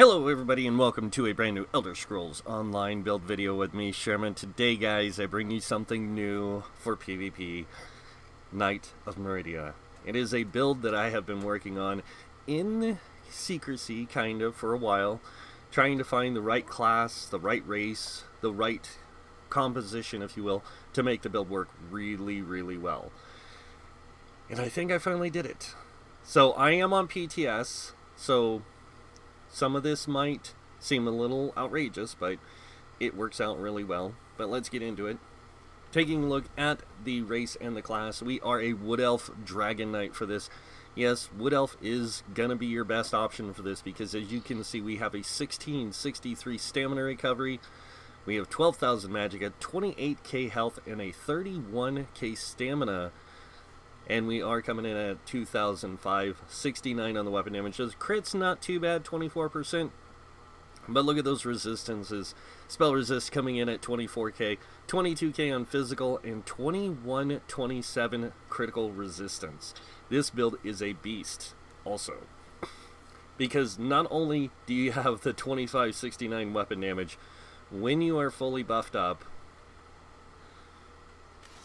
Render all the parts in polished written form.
Hello everybody and welcome to a brand new Elder Scrolls Online build video with me, Sherman. Today guys, I bring you something new for PvP, Knight of Meridia. It is a build that I have been working on in secrecy, kind of, for a while, trying to find the right class, the right race, the right composition, if you will, to make the build work really, really well. And I think I finally did it. So I am on PTS, so some of this might seem a little outrageous, but it works out really well. But let's get into it. Taking a look at the race and the class, we are a Wood Elf Dragon Knight for this. Yes, Wood Elf is going to be your best option for this because as you can see, we have a 1663 stamina recovery. We have 12,000 magicka, 28k health, and a 31k stamina. And we are coming in at 2,569 on the weapon damage. The crit's not too bad, 24%. But look at those resistances. Spell resist coming in at 24k, 22k on physical, and 2127 critical resistance. This build is a beast also. Because not only do you have the 2569 weapon damage, when you are fully buffed up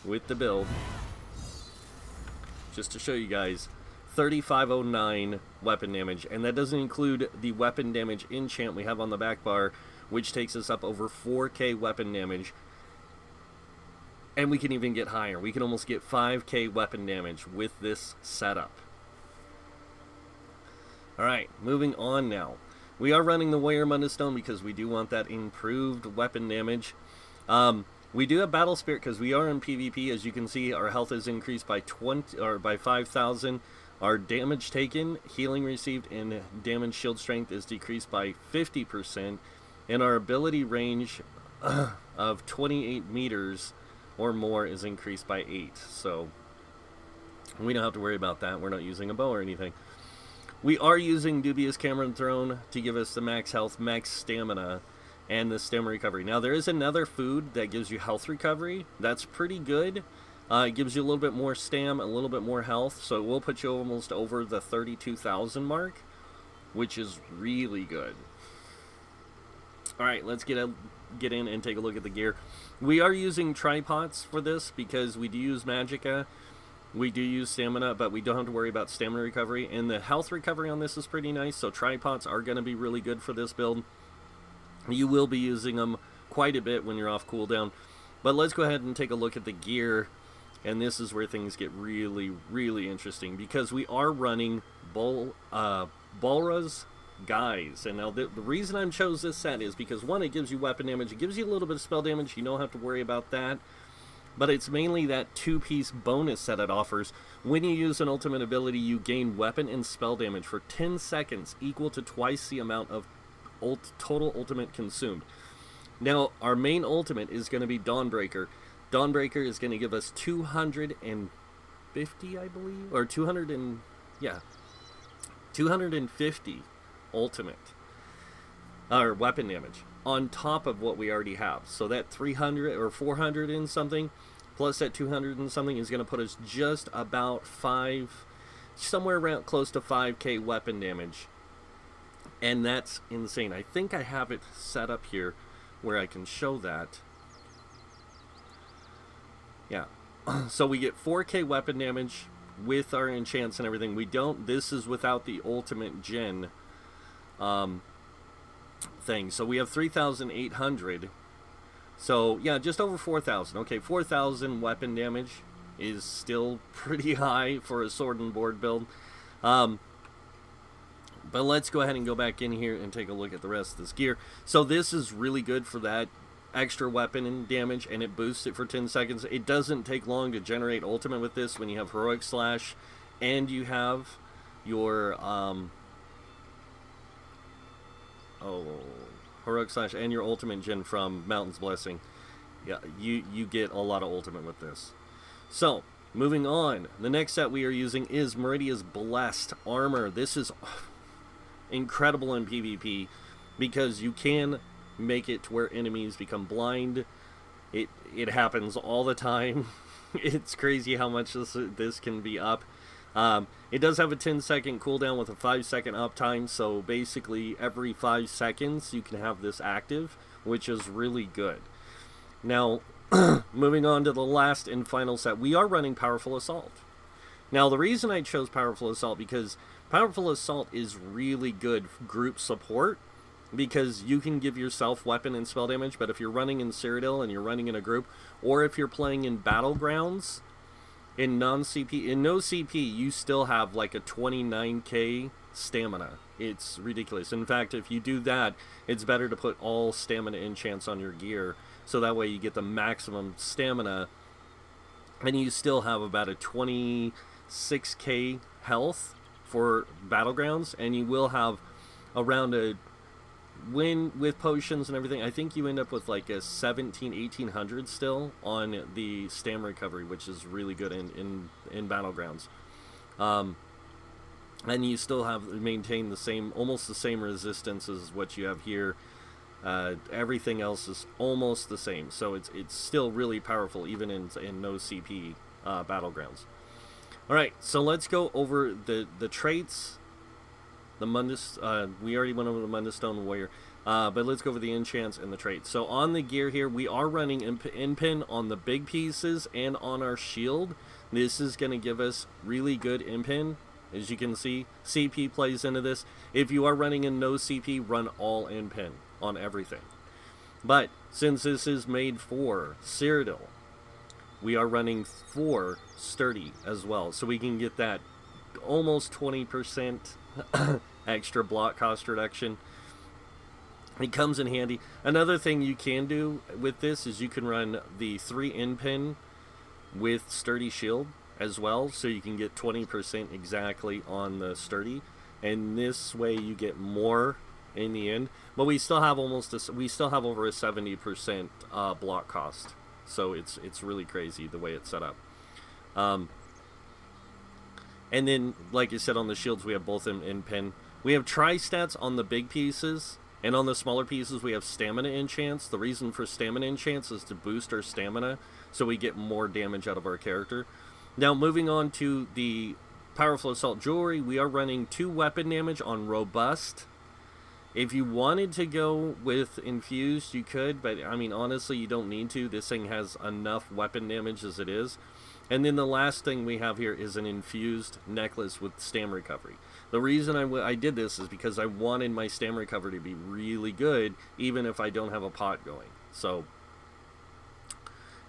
with the build, just to show you guys, 3509 weapon damage, and that doesn't include the weapon damage enchant we have on the back bar, which takes us up over 4k weapon damage, and we can even get higher. We can almost get 5k weapon damage with this setup. Alright, moving on now. We are running the Warrior Munda Stone because we do want that improved weapon damage. We do have Battle Spirit because we are in PvP. As you can see, our health is increased by 5,000. Our damage taken, healing received, and damage shield strength is decreased by 50%. And our ability range of 28 meters or more is increased by 8. So we don't have to worry about that. We're not using a bow or anything. We are using Dubious Cameron Throne to give us the max health, max stamina, and the stamina recovery. Now there is another food that gives you health recovery. That's pretty good. It gives you a little bit more stam, a little bit more health, so it will put you almost over the 32,000 mark, which is really good. Alright, let's get in and take a look at the gear. We are using tripods for this because we do use magicka, we do use stamina, but we don't have to worry about stamina recovery, and the health recovery on this is pretty nice, so tripods are going to be really good for this build. You will be using them quite a bit when you're off cooldown. But let's go ahead and take a look at the gear. And this is where things get really, really interesting. Because we are running Balra's Guise. And now the reason I chose this set is because, one, it gives you weapon damage. It gives you a little bit of spell damage. You don't have to worry about that. But it's mainly that two-piece bonus that it offers. When you use an ultimate ability, you gain weapon and spell damage for 10 seconds, equal to twice the amount of total ultimate consumed. Now our main ultimate is going to be Dawnbreaker. Dawnbreaker is going to give us 250, I believe, or 250 ultimate or weapon damage on top of what we already have. So that 300 or 400 and something plus that 200 and something is going to put us just about somewhere around close to 5k weapon damage. And that's insane. I think I have it set up here where I can show that. Yeah. So we get 4k weapon damage with our enchants and everything. We don't, this is without the ultimate gen thing. So we have 3,800. So yeah, just over 4,000. Okay, 4,000 weapon damage is still pretty high for a sword and board build. But let's go ahead and go back in here and take a look at the rest of this gear. So this is really good for that extra weapon and damage, and it boosts it for 10 seconds. It doesn't take long to generate ultimate with this when you have Heroic Slash and you have your Heroic Slash and your ultimate gen from Mountain's Blessing. Yeah, you get a lot of ultimate with this. So moving on, the next set we are using is Meridia's Blessed Armor. This is incredible in PvP because you can make it to where enemies become blind. It happens all the time. It's crazy how much this can be up. It does have a 10-second cooldown with a 5-second uptime, so basically every 5 seconds you can have this active, which is really good. Now, moving on to the last and final set, we are running Powerful Assault. Now, the reason I chose Powerful Assault, because Powerful Assault is really good group support, because you can give yourself weapon and spell damage, but if you're running in Cyrodiil and you're running in a group, or if you're playing in Battlegrounds, in no CP, you still have like a 29k stamina. It's ridiculous. In fact, if you do that, it's better to put all stamina enchants on your gear, so that way you get the maximum stamina, and you still have about a 26k health for Battlegrounds, and you will have around a with potions and everything, I think you end up with like a 1800 still on the stam recovery, which is really good in Battlegrounds. And you still have maintained the same, almost the same resistance as what you have here. Everything else is almost the same, so it's still really powerful even in no CP Battlegrounds. Alright, so let's go over the traits. The Mundus, we already went over the Mundustone Warrior, but let's go over the enchants and the traits. So on the gear here, we are running Impin on the big pieces and on our shield. This is going to give us really good Impin. As you can see, CP plays into this. If you are running in no CP, run all Impin on everything. But since this is made for Cyrodiil, we are running for Sturdy as well, so we can get that almost 20% extra block cost reduction. It comes in handy. Another thing you can do with this is you can run the 3 Impin with Sturdy Shield as well, so you can get 20% exactly on the Sturdy, and this way you get more in the end. But we still have over a 70% block cost, so it's really crazy the way it's set up. And then, like I said, on the shields, we have both in pin. We have tri-stats on the big pieces, and on the smaller pieces, we have stamina enchants. The reason for stamina enchants is to boost our stamina, so we get more damage out of our character. Now, moving on to the Powerful Assault Jewelry, we are running 2 weapon damage on Robust. If you wanted to go with Infused, you could, but, I mean, honestly, you don't need to. This thing has enough weapon damage as it is. And then the last thing we have here is an infused necklace with stam recovery. The reason I did this is because I wanted my stam recovery to be really good, even if I don't have a pot going. So,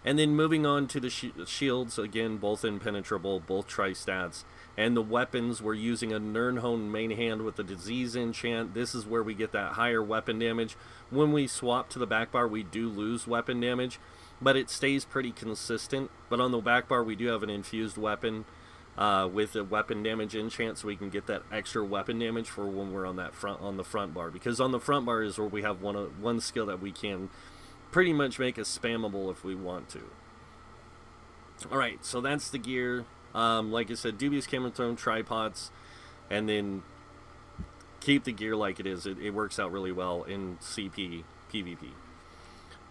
and then moving on to the shields, again, both impenetrable, both tri-stats. And the weapons, we're using a Nirnhone main hand with the disease enchant. This is where we get that higher weapon damage. When we swap to the back bar, we do lose weapon damage, but it stays pretty consistent. But on the back bar, we do have an infused weapon with a weapon damage enchant, so we can get that extra weapon damage for when we're on the front bar. Because on the front bar is where we have one skill that we can pretty much make us spammable if we want to. Alright, so that's the gear. Like I said, dubious camera throne, tripods, and then keep the gear like it is. It works out really well in CP, PvP.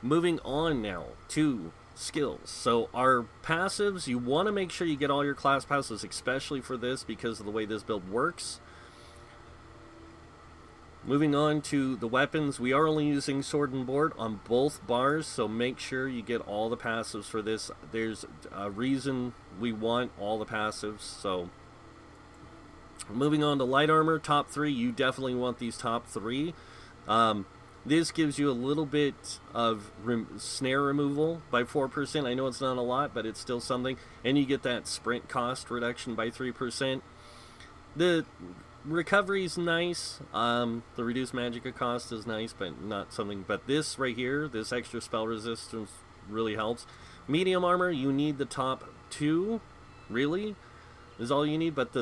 Moving on now to skills. So our passives, you want to make sure you get all your class passes, especially for this because of the way this build works. Moving on to the weapons, we are only using sword and board on both bars, so make sure you get all the passives for this. There's a reason we want all the passives. So moving on to light armor, top 3, you definitely want these top 3. This gives you a little bit of snare removal by 4%. I know it's not a lot, but it's still something. And you get that sprint cost reduction by 3%. The recovery is nice. The reduced magicka cost is nice, but not something. But this right here, this extra spell resistance really helps. Medium armor, you need the top 2, really, is all you need. But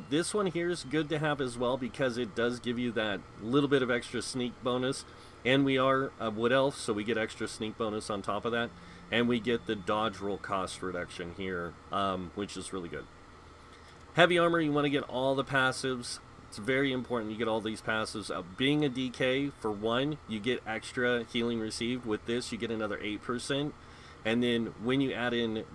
this one here is good to have as well because it does give you that little bit of extra sneak bonus. And we are a wood elf, so we get extra sneak bonus on top of that. And we get the dodge roll cost reduction here, which is really good. Heavy armor, you want to get all the passives. It's very important you get all these passives. Being a DK, for 1, you get extra healing received. With this, you get another 8%. And then when you add in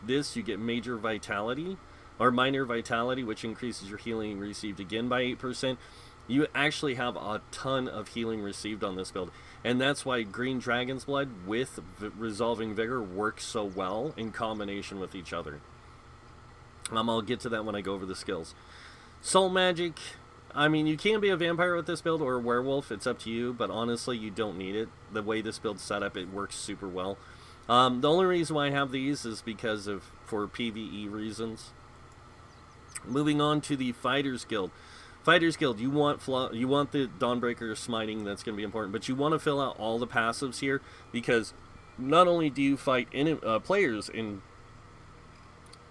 this, you get major vitality. or minor vitality, which increases your healing received again by 8%. You actually have a ton of healing received on this build, and that's why Green Dragon's Blood with Resolving Vigor works so well in combination with each other. I'll get to that when I go over the skills. Soul Magic, I mean, you can be a vampire with this build or a werewolf, it's up to you, but honestly, you don't need it. The way this build's set up, it works super well. The only reason why I have these is because for PvE reasons. Moving on to the Fighters Guild. Fighters Guild, you want the Dawnbreaker smiting, that's going to be important, but you want to fill out all the passives here, because not only do you fight players in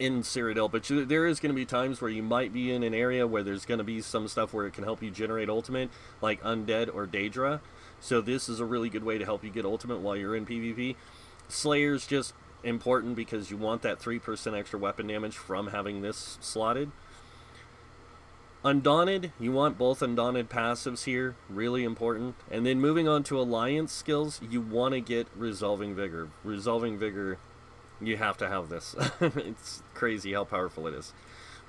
Cyrodiil, but there is going to be times where you might be in an area where there's going to be some stuff where it can help you generate ultimate, like Undead or Daedra, so this is a really good way to help you get ultimate while you're in PvP. Slayer's just important because you want that 3% extra weapon damage from having this slotted. Undaunted, you want both Undaunted passives here, really important. And then moving on to Alliance skills, you want to get Resolving Vigor. Resolving Vigor, you have to have this. It's crazy how powerful it is.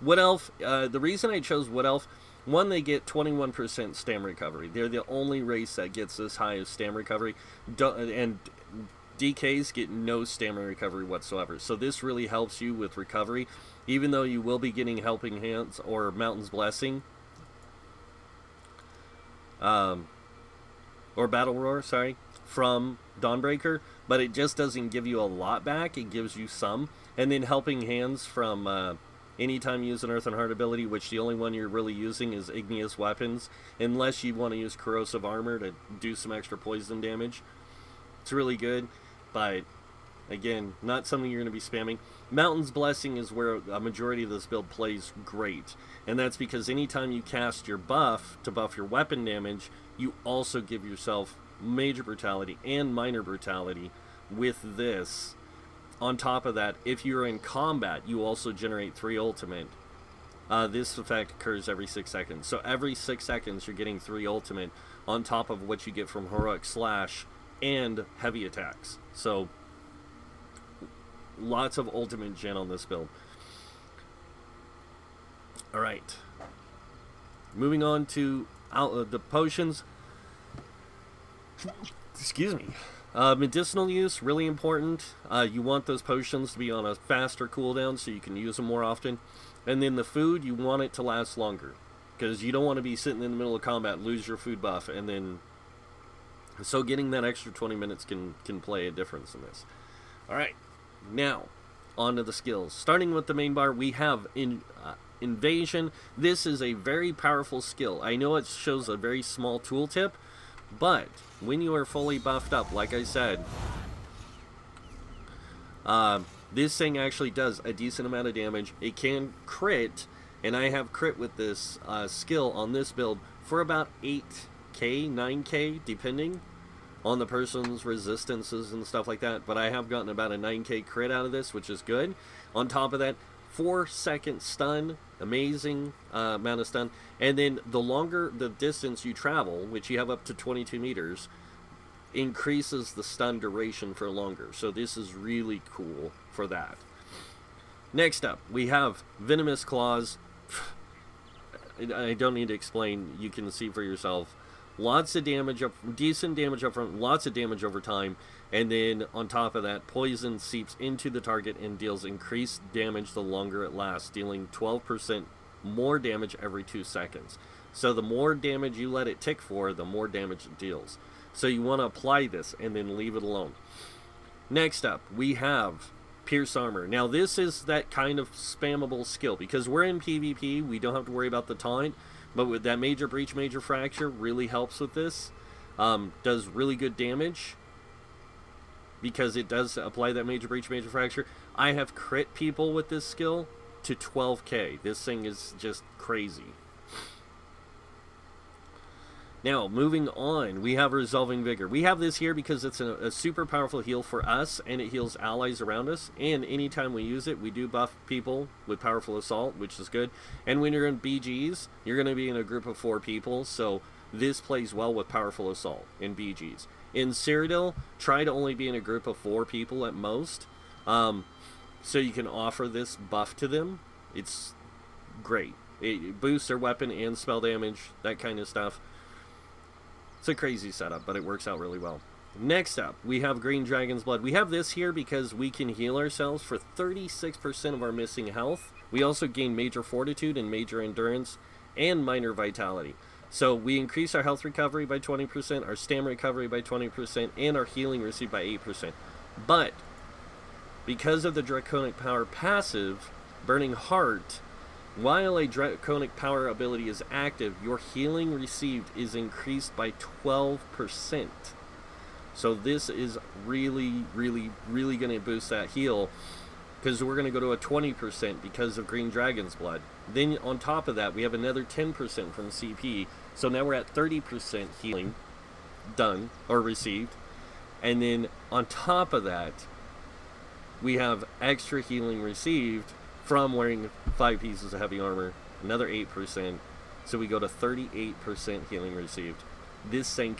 Wood Elf, the reason I chose Wood Elf, one, they get 21% stam recovery. They're the only race that gets this high of stam recovery, and DKs get no stamina recovery whatsoever. So this really helps you with recovery, even though you will be getting Helping Hands or Mountain's Blessing, or Battle Roar, sorry, from Dawnbreaker, but it just doesn't give you a lot back. It gives you some. And then Helping Hands from anytime you use an Earth and Heart ability, which the only one you're really using is Igneous Weapons, unless you want to use Corrosive Armor to do some extra poison damage. It's really good, but again, not something you're going to be spamming. Mountain's Blessing is where a majority of this build plays great, and that's because anytime you cast your buff to buff your weapon damage, you also give yourself Major Brutality and Minor Brutality with this. On top of that, if you're in combat, you also generate 3 ultimate. This effect occurs every 6 seconds. So every 6 seconds, you're getting 3 ultimate on top of what you get from Heroic Slash and heavy attacks. So lots of ultimate gen on this build. Alright. Moving on to the potions. Excuse me. Medicinal use, really important. You want those potions to be on a faster cooldown so you can use them more often. And then the food, you want it to last longer, because you don't want to be sitting in the middle of combat, lose your food buff, and then... So getting that extra 20 minutes can play a difference in this. Alright, now, on to the skills. Starting with the main bar, we have Invasion. This is a very powerful skill. I know it shows a very small tooltip, but when you are fully buffed up, like I said, this thing actually does a decent amount of damage. It can crit, and I have crit with this skill on this build for about 8k, 9k, depending on the person's resistances and stuff like that. But I have gotten about a 9k crit out of this, which is good. On top of that, 4-second stun, amazing amount of stun, and then the longer the distance you travel, which you have up to 22 meters, increases the stun duration for longer. So this is really cool for that. Next up, we have Venomous Claws. I don't need to explain, you can see for yourself. Lots of damage up, decent damage up front, lots of damage over time, and then on top of that, poison seeps into the target and deals increased damage the longer it lasts, dealing 12% more damage every 2 seconds. So the more damage you let it tick for, the more damage it deals. So you want to apply this and then leave it alone. Next up, we have Pierce Armor. Now this is that kind of spammable skill, because we're in PvP, we don't have to worry about the taunt. But with that Major Breach, Major Fracture really helps with this. Does really good damage, because it does apply that Major Breach, Major Fracture. I have crit people with this skill to 12k. This thing is just crazy. Now, moving on, we have Resolving Vigor. We have this here because it's a super powerful heal for us, and it heals allies around us. And anytime we use it, we do buff people with Powerful Assault, which is good. And when you're in BGs, you're going to be in a group of 4 people, so this plays well with Powerful Assault in BGs. In Cyrodiil, try to only be in a group of 4 people at most, so you can offer this buff to them. It's great. It boosts their weapon and spell damage, that kind of stuff. It's a crazy setup, but it works out really well. Next up, we have Green Dragon's Blood. We have this here because we can heal ourselves for 36% of our missing health. We also gain Major Fortitude and Major Endurance and Minor Vitality. So we increase our health recovery by 20%, our stamina recovery by 20%, and our healing received by 8%. But because of the Draconic Power passive, Burning Heart, while a Draconic Power ability is active, your healing received is increased by 12%. So this is really, really, really going to boost that heal, because we're going to go to a 20% because of Green Dragon's Blood. Then on top of that, we have another 10% from CP. So now we're at 30% healing done or received. And then on top of that, we have extra healing received from wearing 5 pieces of heavy armor, another 8%. So we go to 38% healing received. This thing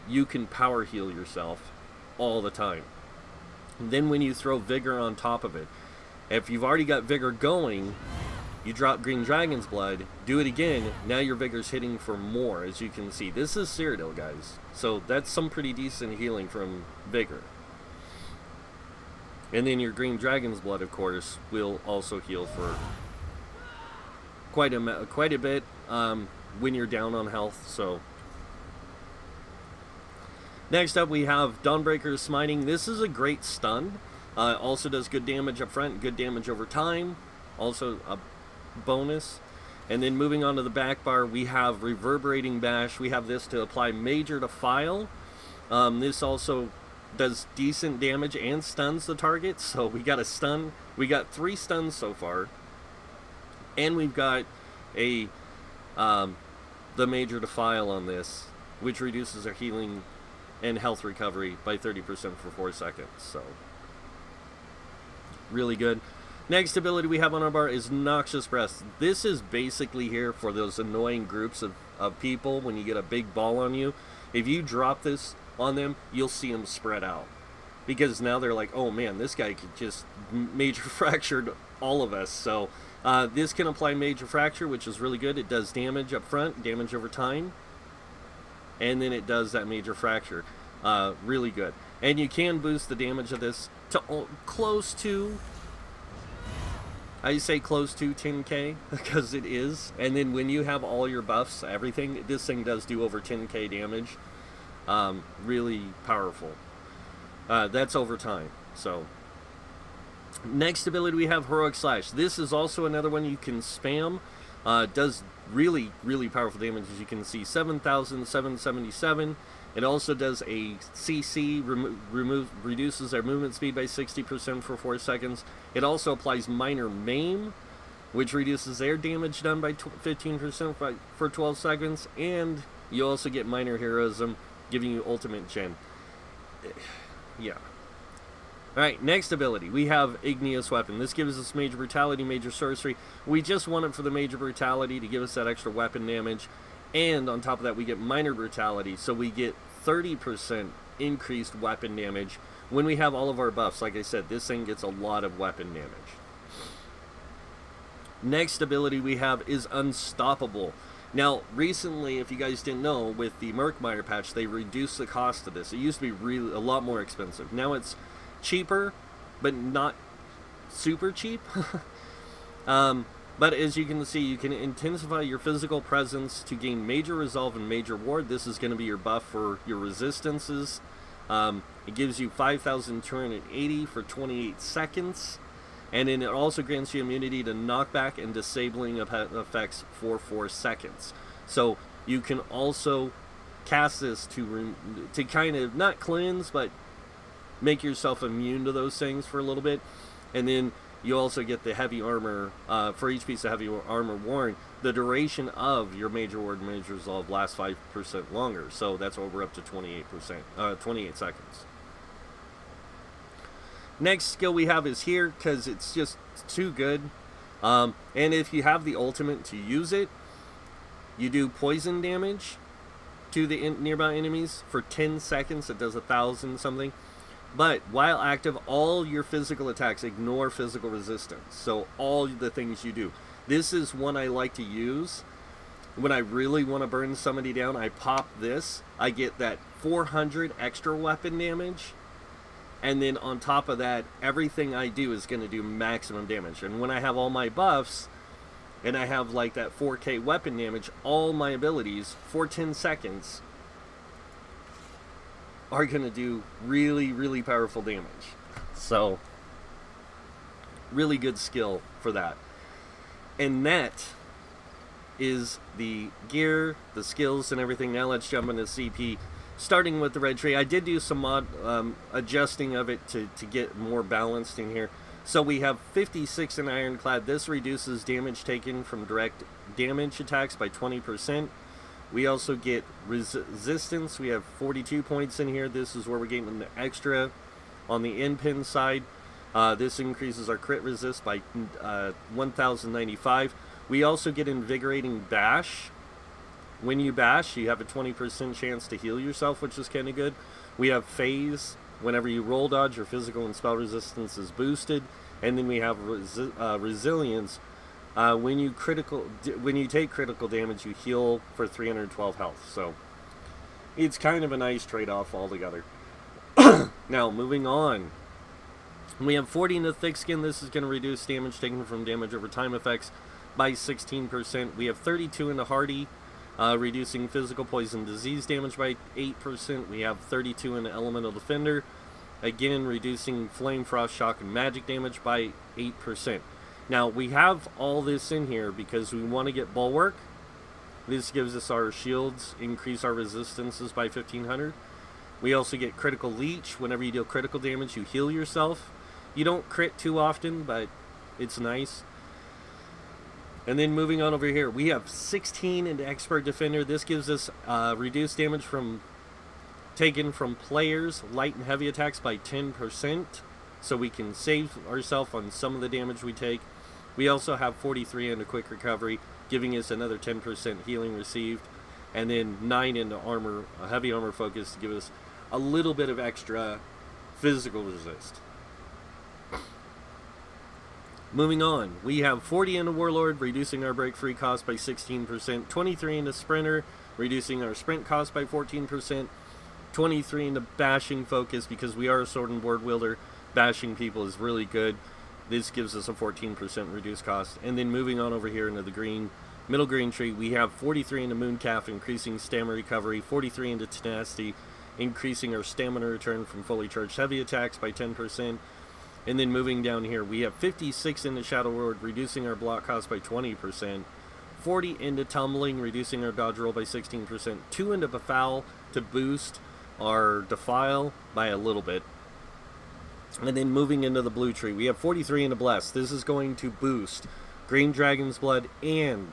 you can power heal yourself all the time. And then when you throw Vigor on top of it, if you've already got Vigor going, you drop Green Dragon's Blood, do it again, now your Vigor's hitting for more, as you can see. This is Cyrodiil, guys. So that's some pretty decent healing from Vigor. And then your Green Dragon's Blood, of course, will also heal for quite a bit when you're down on health. So next up, we have Dawnbreaker's Smiting. This is a great stun. Also does good damage up front, good damage over time. Also a bonus. And then moving on to the back bar, we have Reverberating Bash. We have this to apply Major Defile. This also does decent damage and stuns the target. So we got a stun. We got 3 stuns so far. And we've got the Major Defile on this, which reduces our healing and health recovery by 30% for 4 seconds. So really good. Next ability we have on our bar is Noxious Breath. This is basically here for those annoying groups of people when you get a big ball on you. If you drop this on them, you'll see them spread out. Because now they're like, oh man, this guy could just Major Fracture all of us. So this can apply Major Fracture, which is really good. It does damage up front, damage over time. And then it does that Major Fracture. Really good. And you can boost the damage of this to close to, I say close to 10k, because it is. And then when you have all your buffs, everything, this thing does do over 10k damage. Really powerful. That's over time. So next ability we have Heroic Slash. This is also another one you can spam. Does really, really powerful damage, as you can see, 7,777. It also does a CC, reduces their movement speed by 60% for 4 seconds. It also applies Minor Maim, which reduces their damage done by 15% for 12 seconds. And you also get Minor Heroism, giving you Ultimate Gen. Yeah. Alright, next ability. We have Igneous Weapon. This gives us Major Brutality, Major Sorcery. We just want it for the Major Brutality to give us that extra weapon damage. And on top of that, we get Minor Brutality, so we get 30% increased weapon damage when we have all of our buffs. Like I said, this thing gets a lot of weapon damage. Next ability we have is Unstoppable. Now, recently, if you guys didn't know, with the Murkmire patch, they reduced the cost of this. It used to be a lot more expensive. Now it's cheaper, but not super cheap. But as you can see, you can intensify your physical presence to gain Major Resolve and Major Ward. This is going to be your buff for your resistances. It gives you 5,280 for 28 seconds. And then it also grants you immunity to knockback and disabling effects for 4 seconds. So you can also cast this to kind of, not cleanse, but make yourself immune to those things for a little bit. And then you also get the heavy armor, for each piece of heavy armor worn, the duration of your Major Ward and Major Resolve lasts 5% longer. So that's why we're up to 28 seconds. Next skill we have is here, because it's just too good. And if you have the ultimate to use it, you do poison damage to the nearby enemies for 10 seconds. It does 1,000 something. But while active, all your physical attacks ignore physical resistance. So all the things you do. This is one I like to use when I really want to burn somebody down. I pop this. I get that 400 extra weapon damage. And then on top of that, everything I do is going to do maximum damage. And when I have all my buffs, and I have like that 4K weapon damage, all my abilities for 10 seconds are going to do really, really powerful damage. So, really good skill for that. And that is the gear, the skills, and everything. Now let's jump into CP. Starting with the red tree, I did do some mod adjusting of it to get more balanced in here. So we have 56 in Ironclad. This reduces damage taken from direct damage attacks by 20%. We also get resistance. We have 42 points in here. This is where we're getting an extra on the end pin side. This increases our crit resist by 1095. We also get invigorating bash. When you bash, you have a 20% chance to heal yourself, which is kind of good. We have phase. Whenever you roll dodge, your physical and spell resistance is boosted. And then we have resilience. When you take critical damage, you heal for 312 health. So it's kind of a nice trade-off altogether. Now, moving on. We have 40 in the thick skin. This is going to reduce damage taken from damage over time effects by 16%. We have 32 in the hardy, reducing physical poison disease damage by 8%. We have 32 in the elemental defender, again reducing flame, frost, shock, and magic damage by 8%. Now we have all this in here because we want to get bulwark. This gives us our shields, increase our resistances by 1500. We also get critical leech. Whenever you deal critical damage, you heal yourself. You don't crit too often, but it's nice. And then moving on over here, we have 16 into Expert Defender. This gives us reduced damage taken from players, light and heavy attacks by 10%. So we can save ourselves on some of the damage we take. We also have 43 into Quick Recovery, giving us another 10% healing received. And then 9 into armor, heavy armor focus, to give us a little bit of extra physical resist. Moving on, we have 40 into Warlord, reducing our break free cost by 16%, 23 into Sprinter, reducing our sprint cost by 14%, 23 into Bashing Focus, because we are a sword and board wielder, bashing people is really good. This gives us a 14% reduced cost. And then moving on over here into the middle green tree, we have 43 into Mooncalf, increasing stamina recovery, 43 into Tenacity, increasing our stamina return from fully charged heavy attacks by 10%. And then moving down here, we have 56 into Shadow Lord, reducing our block cost by 20%. 40 into Tumbling, reducing our dodge roll by 16%. 2 into Befoul to boost our Defile by a little bit. And then moving into the blue tree, we have 43 into Bless. This is going to boost Green Dragon's Blood and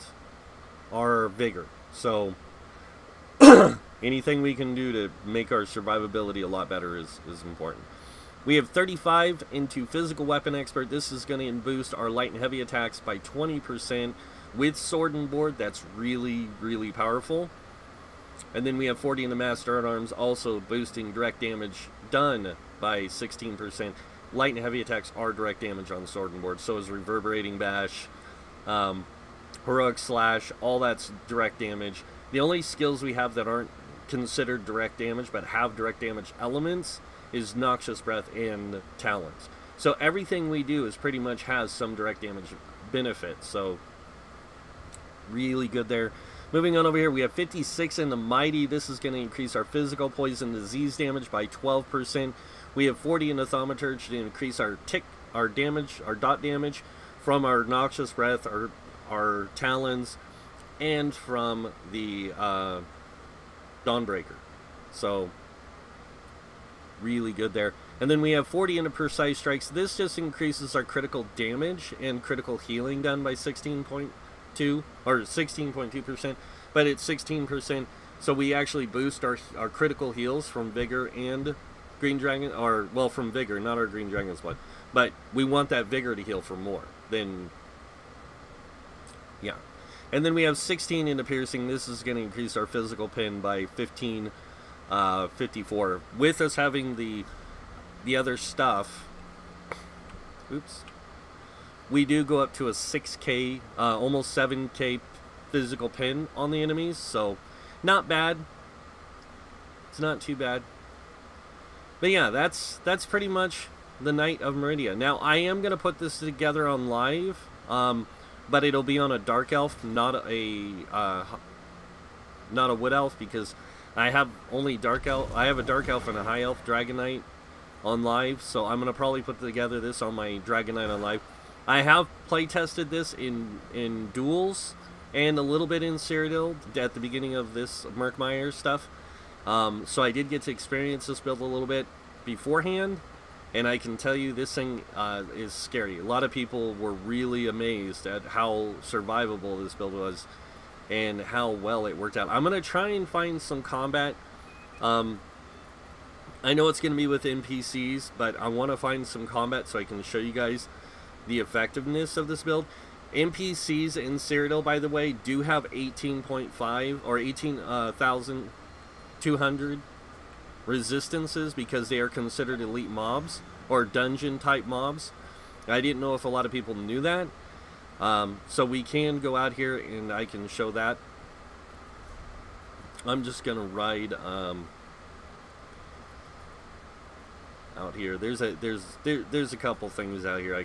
our Vigor. So anything we can do to make our survivability a lot better is important. We have 35 into Physical Weapon Expert. This is going to boost our light and heavy attacks by 20% with Sword and Board. That's really, really powerful. And then we have 40 into Master at Arms, also boosting direct damage done by 16%. Light and heavy attacks are direct damage on Sword and Board. So is Reverberating Bash, Heroic Slash, all that's direct damage. The only skills we have that aren't considered direct damage but have direct damage elements is Noxious Breath and Talons. So everything we do is pretty much has some direct damage benefit. So really good there. Moving on over here, we have 56 in the Mighty. This is going to increase our physical poison disease damage by 12%. We have 40 in the Thaumaturge to increase our dot damage from our Noxious Breath, our Talons, and from the Dawnbreaker. So really good there. And then we have 40 into Precise Strikes. This just increases our critical damage and critical healing done by 16.2 or 16.2%, but it's 16%. So we actually boost our critical heals from Vigor and Green Dragon, or well, from Vigor, not our Green Dragon's Blood. But we want that Vigor to heal for more than, yeah. And then we have 16 into Piercing. This is going to increase our physical pin by 54. With us having the the other stuff, oops, we do go up to a 6k, almost 7k physical pin on the enemies, so not bad. It's not too bad. But yeah, that's pretty much the Knight of Meridia. Now, I am going to put this together on live, but it'll be on a Dark Elf, not a Wood Elf, because I have only Dark Elf. I have a Dark Elf and a High Elf Dragon Knight on live, so I'm going to probably put together this on my Dragon Knight on live. I have play tested this in duels and a little bit in Cyrodiil at the beginning of this Murkmire stuff. So I did get to experience this build a little bit beforehand, and I can tell you this thing is scary. A lot of people were really amazed at how survivable this build was and how well it worked out. I'm going to try and find some combat. I know it's going to be with NPCs, but I want to find some combat so I can show you guys the effectiveness of this build. NPCs in Cyrodiil, by the way, do have 18.5 or 18,200 resistances because they are considered elite mobs or dungeon type mobs. I didn't know if a lot of people knew that. So we can go out here and I can show that. I'm just gonna ride out here. There's a couple things out here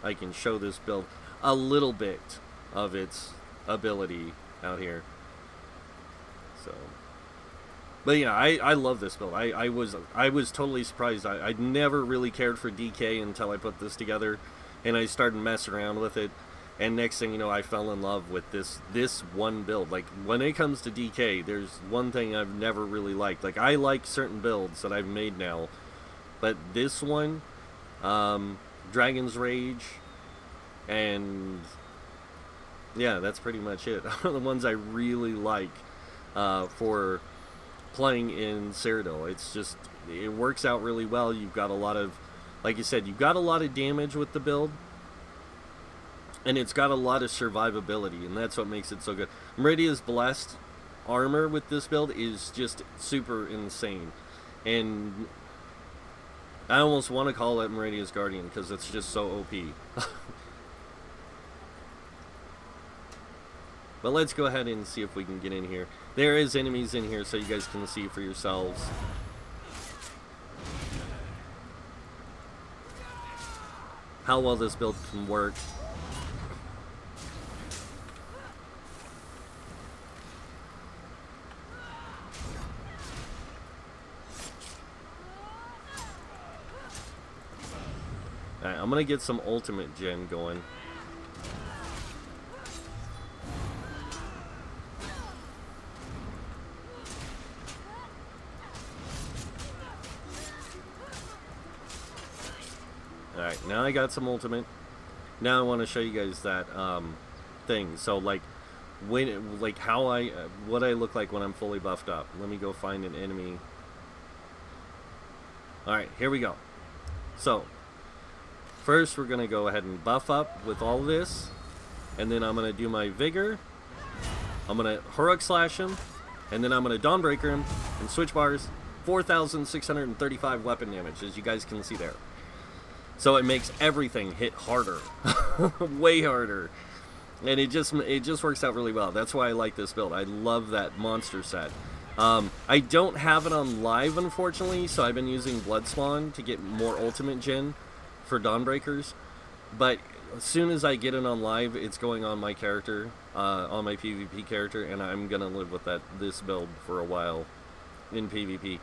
I can show this build a little bit of its ability out here. So, but yeah, I love this build. I was totally surprised. I never really cared for DK until I put this together, and I started messing around with it. And next thing you know, I fell in love with this one build. Like, when it comes to DK, there's one thing I've never really liked. Like, I like certain builds that I've made now, but this one, Dragon's Rage, and yeah, that's pretty much it. Are the ones I really like for playing in Cyrodiil. It's just, it works out really well. You've got a lot of, like you said, you've got a lot of damage with the build, and it's got a lot of survivability, and that's what makes it so good. Meridia's Blessed armor with this build is just super insane, and I almost want to call it Meridia's Guardian because it's just so OP. But let's go ahead and see if we can get in here. There is enemies in here, so you guys can see for yourselves. How well this build can work. Alright, I'm gonna get some ultimate gen going. Alright, now I got some ultimate. Now I want to show you guys that thing. So like when what I look like when I'm fully buffed up. Let me go find an enemy. Alright, here we go. So first we're gonna go ahead and buff up with all this, and then I'm gonna do my vigor. I'm gonna Horror Slash him, and then I'm gonna Dawnbreaker him and switch bars. 4,635 weapon damage, as you guys can see there. So it makes everything hit harder, way harder, and it just works out really well. That's why I like this build. I love that monster set. I don't have it on live, unfortunately, so I've been using Bloodspawn to get more ultimate gen for Dawnbreakers. But as soon as I get it on live, it's going on my character, on my PvP character, and I'm gonna live with this build for a while in PvP.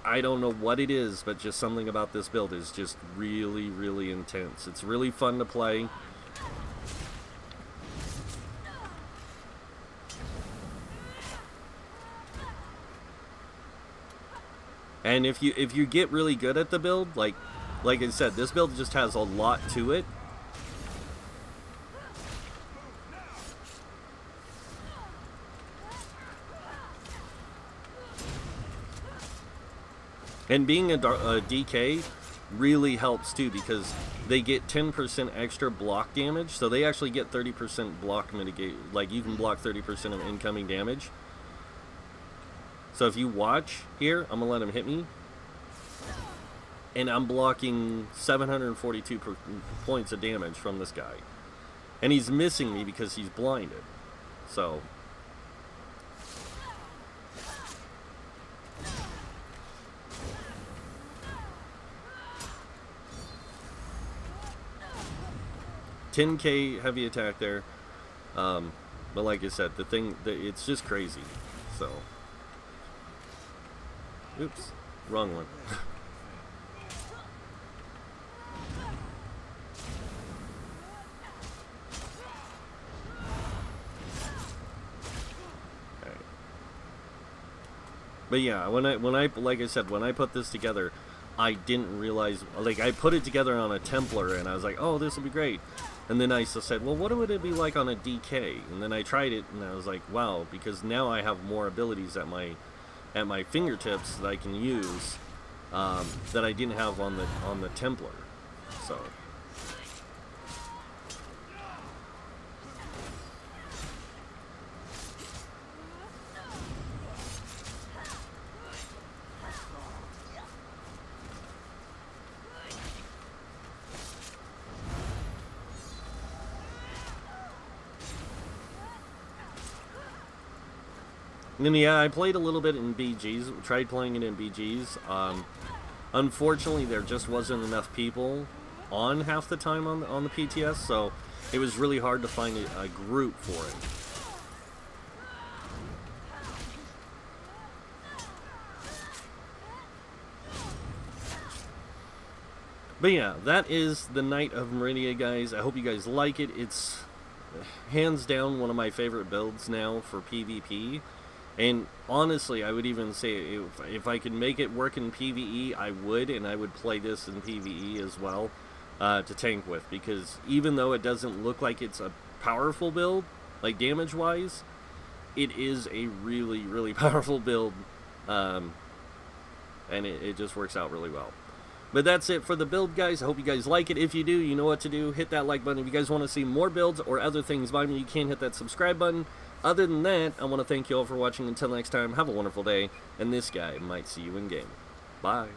I don't know what it is, but just something about this build is just really, really intense. It's really fun to play. And if you get really good at the build, like I said, this build just has a lot to it. And being a DK really helps too, because they get 10% extra block damage, so they actually get 30% block mitigate. Like, you can block 30% of incoming damage. So if you watch here, I'm gonna let him hit me. and I'm blocking 742 points of damage from this guy. And he's missing me because he's blinded. So... $10K heavy attack there. But like I said, it's just crazy. So... Oops. Wrong one. But yeah, when I like I said, when I put this together, I didn't realize, like, I put it together on a Templar and I was like, oh, this will be great. And then I said, well, what would it be like on a DK? And then I tried it and I was like, wow, because now I have more abilities at my fingertips that I can use that I didn't have on the Templar. So. And then, yeah, I played a little bit in BGs, tried playing it in BGs. Unfortunately, there just wasn't enough people on half the time on the PTS, so it was really hard to find a group for it. But yeah, that is the Knight of Meridia, guys. I hope you guys like it. It's hands down one of my favorite builds now for PvP. And honestly, I would even say if I could make it work in PvE, I would, and I would play this in PvE as well to tank with, because even though it doesn't look like it's a powerful build, like damage-wise, it is a really, really powerful build, and it just works out really well. But that's it for the build, guys. I hope you guys like it. If you do, you know what to do. Hit that like button. If you guys want to see more builds or other things by me, you can hit that subscribe button. Other than that, I want to thank you all for watching. Until next time, have a wonderful day, and this guy might see you in game. Bye.